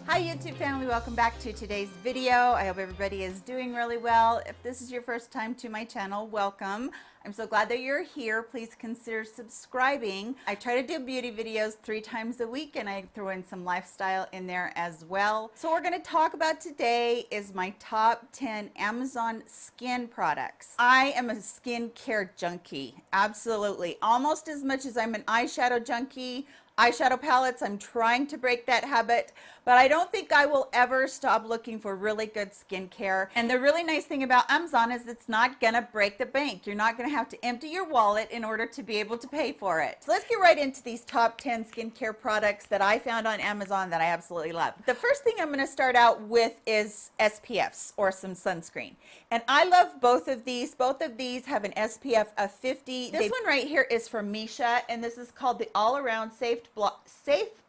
Hi YouTube family, welcome back to today's video. I hope everybody is doing really well. If this is your first time to my channel, welcome. I'm so glad that you're here. Please consider subscribing. I try to do beauty videos 3 times a week and I throw in some lifestyle in there as well. So what we're going to talk about today is my top 10 Amazon skin products. I am a skincare junkie, absolutely. Almost as much as I'm an eyeshadow junkie. Eyeshadow palettes, I'm trying to break that habit, but I don't think I will ever stop looking for really good skincare. And the really nice thing about Amazon is it's not gonna break the bank. You're not gonna have to empty your wallet in order to be able to pay for it. So let's get right into these top 10 skincare products that I found on Amazon that I absolutely love. The first thing I'm gonna start out with is SPFs, or some sunscreen. And I love both of these. Both of these have an SPF of 50. This one right here is from Missha, and this is called the All Around Safe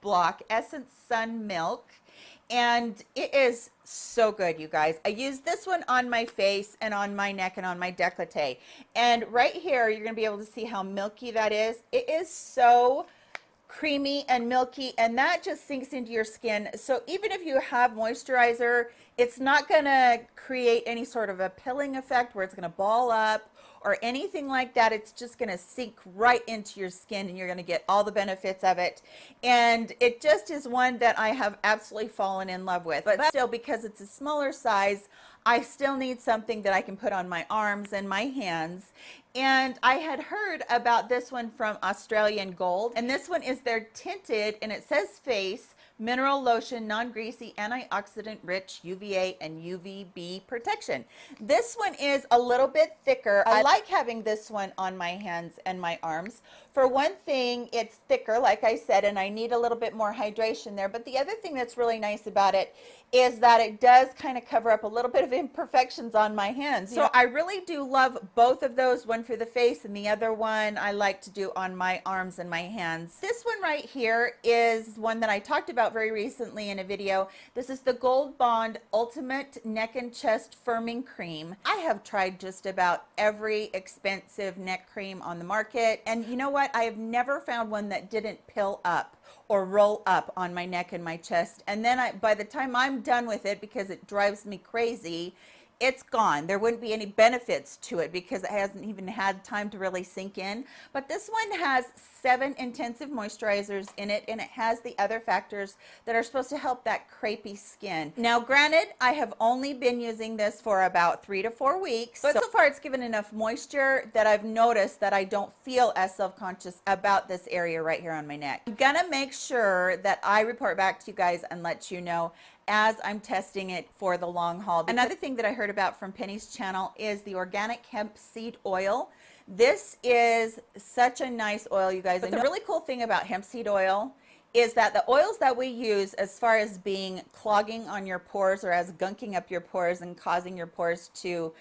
Block Essence Sun Milk, and it is so good, you guys. I use this one on my face and on my neck and on my décolleté, and right here you're gonna be able to see how milky that is. It is so creamy and milky, and that just sinks into your skin. So even if you have moisturizer, it's not gonna create any sort of a pilling effect where it's gonna ball up or anything like that. It's just gonna sink right into your skin and you're gonna get all the benefits of it. And it just is one that I have absolutely fallen in love with. But still, because it's a smaller size, I still need something that I can put on my arms and my hands. And I had heard about this one from Australian Gold, and this one is their tinted, and it says face mineral lotion, non-greasy, antioxidant rich, UVA and UVB protection. This one is a little bit thicker. I like having this one on my hands and my arms. For one thing, it's thicker, like I said, and I need a little bit more hydration there. But the other thing that's really nice about it is that it does kind of cover up a little bit of imperfections on my hands. So I really do love both of those, one for the face and the other one I like to do on my arms and my hands. This one right here is one that I talked about very recently in a video. This is the Gold Bond Ultimate Neck and Chest Firming Cream. I have tried just about every expensive neck cream on the market, and you know what? I have never found one that didn't pill up or roll up on my neck and my chest. And then by the time I'm done with it, because it drives me crazy, it's gone. There wouldn't be any benefits to it because it hasn't even had time to really sink in. But this one has 7 intensive moisturizers in it, and it has the other factors that are supposed to help that crepey skin. Now, granted, I have only been using this for about 3 to 4 weeks, but so far it's given enough moisture that I've noticed that I don't feel as self-conscious about this area right here on my neck. I'm gonna make sure that I report back to you guys and let you know as I'm testing it for the long haul. Another thing that I heard about from Penny's channel is the organic hemp seed oil. This is such a nice oil, you guys. But the really cool thing about hemp seed oil is that the oils that we use, as far as being clogging on your pores or as gunking up your pores and causing your pores to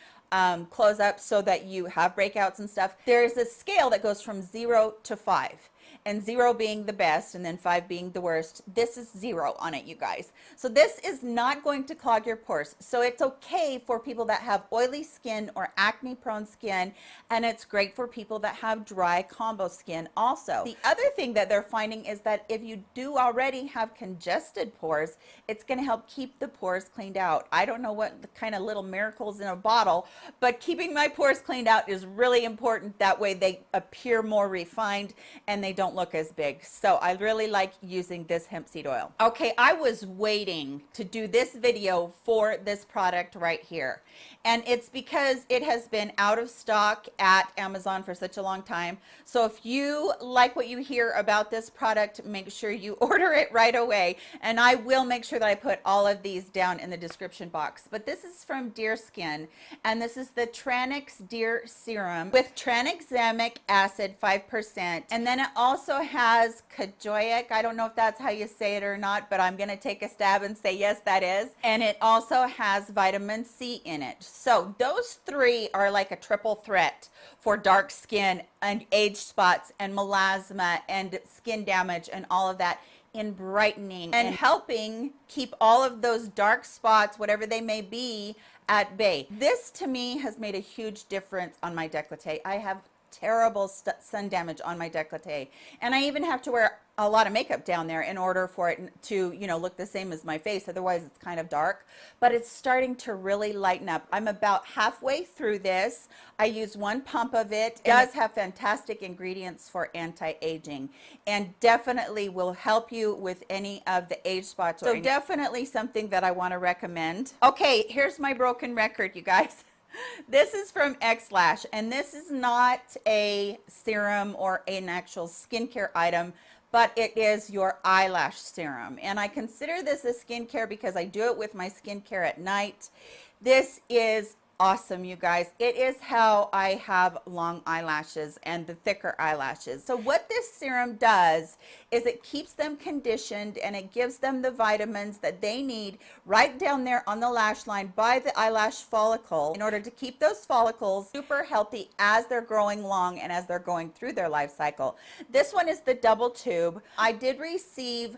close up so that you have breakouts and stuff, there's a scale that goes from 0 to 5. And 0 being the best and then 5 being the worst. This is 0 on it, you guys. So this is not going to clog your pores. So it's okay for people that have oily skin or acne prone skin, and it's great for people that have dry combo skin also. The other thing that they're finding is that if you do already have congested pores, it's going to help keep the pores cleaned out. I don't know what the kind of little miracles in a bottle, but keeping my pores cleaned out is really important. That way they appear more refined and they don't look as big. So I really like using this hemp seed oil. Okay, I was waiting to do this video for this product right here. And it's because it has been out of stock at Amazon for such a long time. So if you like what you hear about this product, make sure you order it right away. And I will make sure that I put all of these down in the description box. But this is from Deerskin, and this is the Tranix Deer Serum with tranexamic acid 5%. And then it also has Kajoic. I don't know if that's how you say it or not, but I'm going to take a stab and say yes, that is. And it also has vitamin C in it. So those 3 are like a triple threat for dark skin and age spots and melasma and skin damage and all of that, in brightening and helping keep all of those dark spots, whatever they may be, at bay. This to me has made a huge difference on my décolleté. I have terrible sun damage on my décolleté. And I even have to wear a lot of makeup down there in order for it to, you know, look the same as my face. Otherwise it's kind of dark, but it's starting to really lighten up. I'm about halfway through this. I use one pump of it. It does have fantastic ingredients for anti-aging and definitely will help you with any of the age spots. So definitely something that I want to recommend. Okay, here's my broken record, you guys. This is from Xlash, and this is not a serum or an actual skincare item, but it is your eyelash serum. And I consider this a skincare because I do it with my skincare at night. This is awesome, you guys. It is how I have long eyelashes and the thicker eyelashes. So what this serum does is it keeps them conditioned and it gives them the vitamins that they need right down there on the lash line by the eyelash follicle in order to keep those follicles super healthy as they're growing long and as they're going through their life cycle. This one is the double tube. I did receive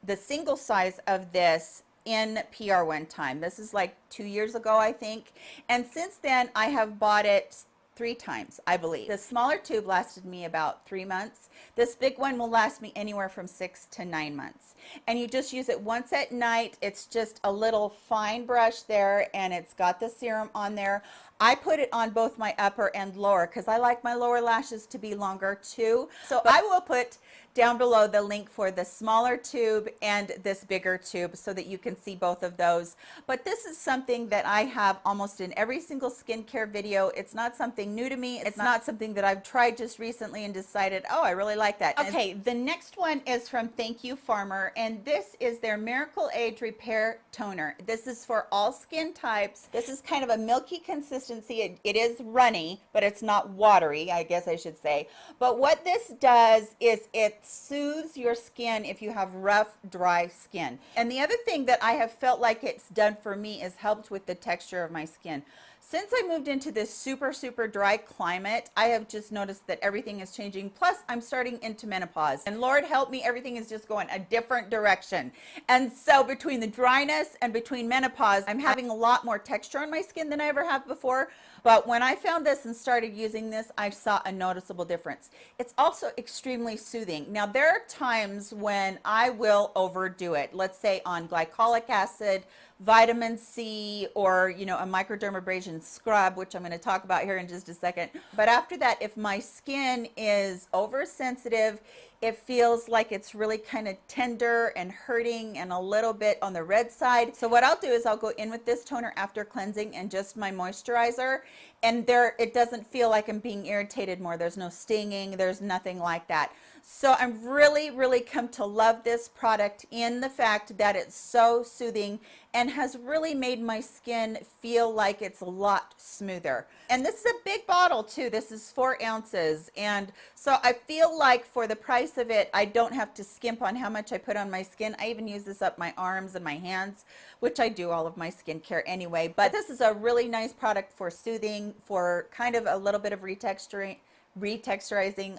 the single size of this in PR one time. This is like 2 years ago, I think. And since then, I have bought it 3 times, I believe. The smaller tube lasted me about 3 months. This big one will last me anywhere from 6 to 9 months. And you just use it once at night. It's just a little fine brush there, and it's got the serum on there. I put it on both my upper and lower because I like my lower lashes to be longer too. So I will put down below the link for the smaller tube and this bigger tube so that you can see both of those. But this is something that I have almost in every single skincare video. It's not something new to me. It's not something that I've tried just recently and decided, oh, I really like that. Okay, the next one is from Thank You Farmer, and this is their Miracle Age Repair Toner. This is for all skin types. This is kind of a milky consistency. It is runny, but it's not watery, I guess I should say. But what this does is it soothes your skin if you have rough, dry skin. And the other thing that I have felt like it's done for me is helped with the texture of my skin. Since I moved into this super, super dry climate, I have just noticed that everything is changing. Plus, I'm starting into menopause. And Lord help me, everything is just going a different direction. And so between the dryness and between menopause, I'm having a lot more texture on my skin than I ever have before. But when I found this and started using this, I saw a noticeable difference. It's also extremely soothing. Now, there are times when I will overdo it. Let's say on glycolic acid, vitamin C, or, you know, a microdermabrasion scrub, which I'm going to talk about here in just a second. But after that, if my skin is oversensitive, it feels like it's really kind of tender and hurting and a little bit on the red side. So what I'll do is I'll go in with this toner after cleansing and just my moisturizer. And there, it doesn't feel like I'm being irritated more. There's no stinging. There's nothing like that. So I'm really come to love this product in the fact that it's so soothing and has really made my skin feel like it's a lot smoother. And this is a big bottle too. This is 4 ounces. And so I feel like for the price of it, I don't have to skimp on how much I put on my skin. I even use this up my arms and my hands, which I do all of my skincare anyway. But this is a really nice product for soothing, for kind of a little bit of retexturizing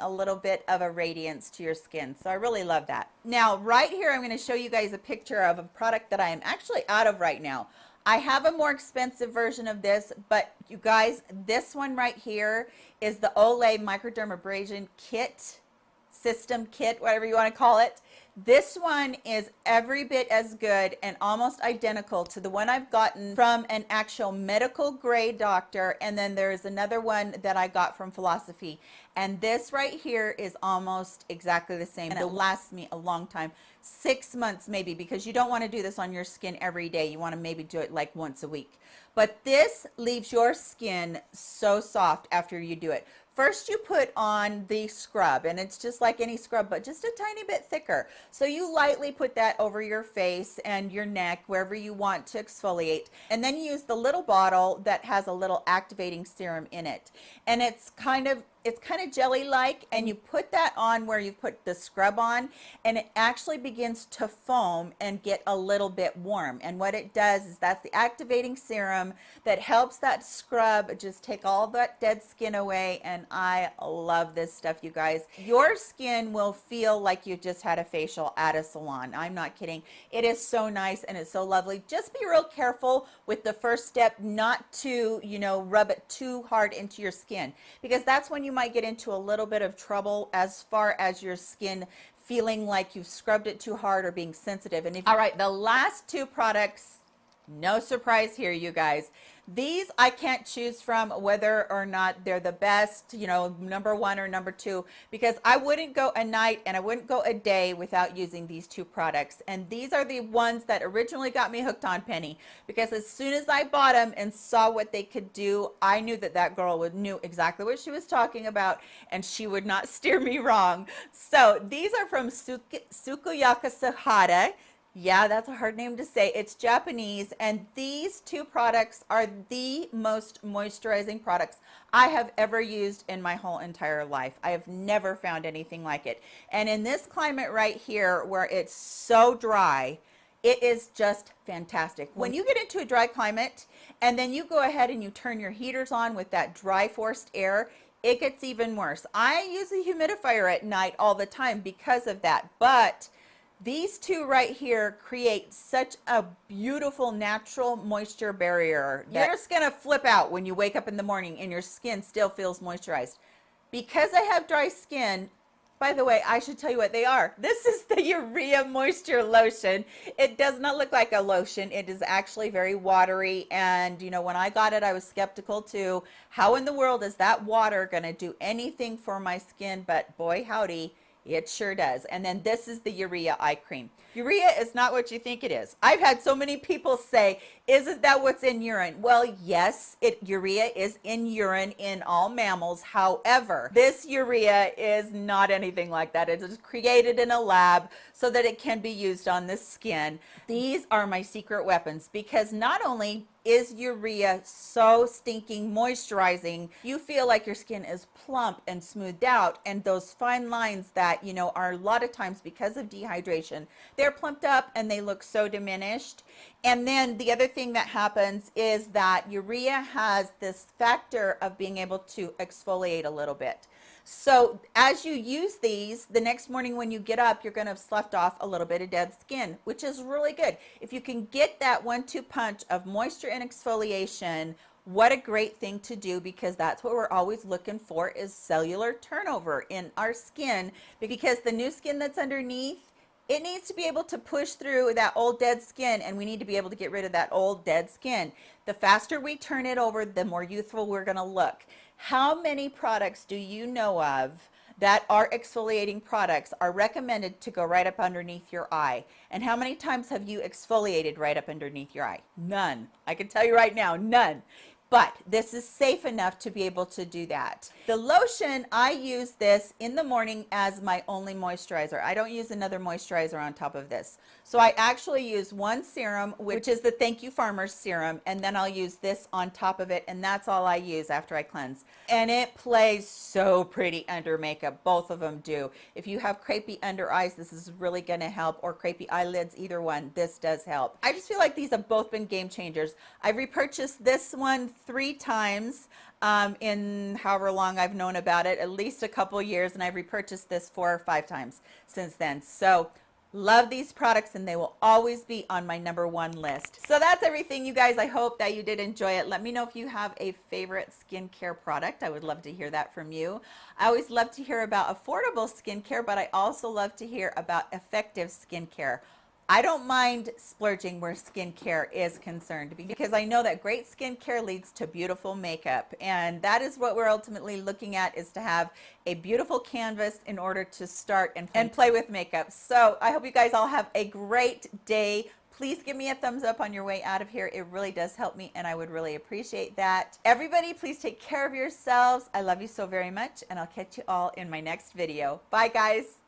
a little bit of a radiance to your skin. So I really love that. Now, right here, I'm going to show you guys a picture of a product that I am actually out of right now. I have a more expensive version of this, but you guys, this one right here is the Olay Microdermabrasion Kit, System Kit, whatever you want to call it. This one is every bit as good and almost identical to the one I've gotten from an actual medical grade doctor. And then there's another one that I got from Philosophy. And this right here is almost exactly the same. And it lasts me a long time, 6 months maybe, because you don't want to do this on your skin every day. You want to maybe do it like once a week. But this leaves your skin so soft after you do it. First, you put on the scrub, and it's just like any scrub, but just a tiny bit thicker. So you lightly put that over your face and your neck, wherever you want to exfoliate. And then you use the little bottle that has a little activating serum in it. And it's kind of jelly-like, and you put that on where you put the scrub on, and it actually begins to foam and get a little bit warm. And what it does is that's the activating serum that helps that scrub just take all that dead skin away. And I love this stuff, you guys. Your skin will feel like you just had a facial at a salon. I'm not kidding. It is so nice and it's so lovely. Just be real careful with the first step not to, you know, rub it too hard into your skin, because that's when you you might get into a little bit of trouble as far as your skin feeling like you've scrubbed it too hard or being sensitive. And all right, the last two products, no surprise here, you guys. These I can't choose from whether or not they're the best, you know, number one or number two, because I wouldn't go a night and I wouldn't go a day without using these two products. And these are the ones that originally got me hooked on Penny, because as soon as I bought them and saw what they could do, I knew that that girl knew exactly what she was talking about, and she would not steer me wrong. So these are from Tsukuyaka Sahara. Yeah, that's a hard name to say. It's Japanese, and these two products are the most moisturizing products I have ever used in my whole entire life. I have never found anything like it. And in this climate right here, where it's so dry, it is just fantastic. When you get into a dry climate, and then you go ahead and you turn your heaters on with that dry forced air, it gets even worse. I use a humidifier at night all the time because of that, but these two right here create such a beautiful natural moisture barrier. You're just gonna flip out when you wake up in the morning and your skin still feels moisturized. Because I have dry skin, by the way, I should tell you what they are. This is the Urea Moisture Lotion. It does not look like a lotion. It is actually very watery, and you know, when I got it, I was skeptical too. How in the world is that water gonna do anything for my skin? But boy howdy, it sure does. And then this is the Urea Eye Cream. Urea is not what you think it is. I've had so many people say, isn't that what's in urine? Well, yes, urea is in urine in all mammals. However, this urea is not anything like that. It is created in a lab so that it can be used on the skin. These are my secret weapons, because not only is urea so stinking moisturizing, you feel like your skin is plump and smoothed out, and those fine lines that, you know, are a lot of times because of dehydration, they're plumped up and they look so diminished. And then the other thing that happens is that urea has this factor of being able to exfoliate a little bit. So as you use these, the next morning when you get up, you're going to have sloughed off a little bit of dead skin, which is really good. If you can get that 1-2 punch of moisture and exfoliation, what a great thing to do, because that's what we're always looking for, is cellular turnover in our skin, because the new skin that's underneath, it needs to be able to push through that old dead skin, and we need to be able to get rid of that old dead skin. The faster we turn it over, the more youthful we're going to look. How many products do you know of that are exfoliating products are recommended to go right up underneath your eye? And how many times have you exfoliated right up underneath your eye? None. I can tell you right now, none. But this is safe enough to be able to do that. The lotion, I use this in the morning as my only moisturizer. I don't use another moisturizer on top of this. So I actually use one serum, which is the Thank You Farmers serum, and then I'll use this on top of it, and that's all I use after I cleanse. And it plays so pretty under makeup. Both of them do. If you have crepey under eyes, this is really gonna help, or crepey eyelids, either one, this does help. I just feel like these have both been game changers. I've repurchased this one 3 times in however long I've known about it, at least a couple years, and I've repurchased this 4 or 5 times since then. So love these products, and they will always be on my #1 list. So that's everything, you guys. I hope that you did enjoy it. Let me know if you have a favorite skincare product. I would love to hear that from you. I always love to hear about affordable skincare, but I also love to hear about effective skincare. I don't mind splurging where skincare is concerned, because I know that great skincare leads to beautiful makeup, and that is what we're ultimately looking at, is to have a beautiful canvas in order to start and play with makeup. So I hope you guys all have a great day. Please give me a thumbs up on your way out of here. It really does help me, and I would really appreciate that. Everybody, please take care of yourselves. I love you so very much, and I'll catch you all in my next video. Bye, guys.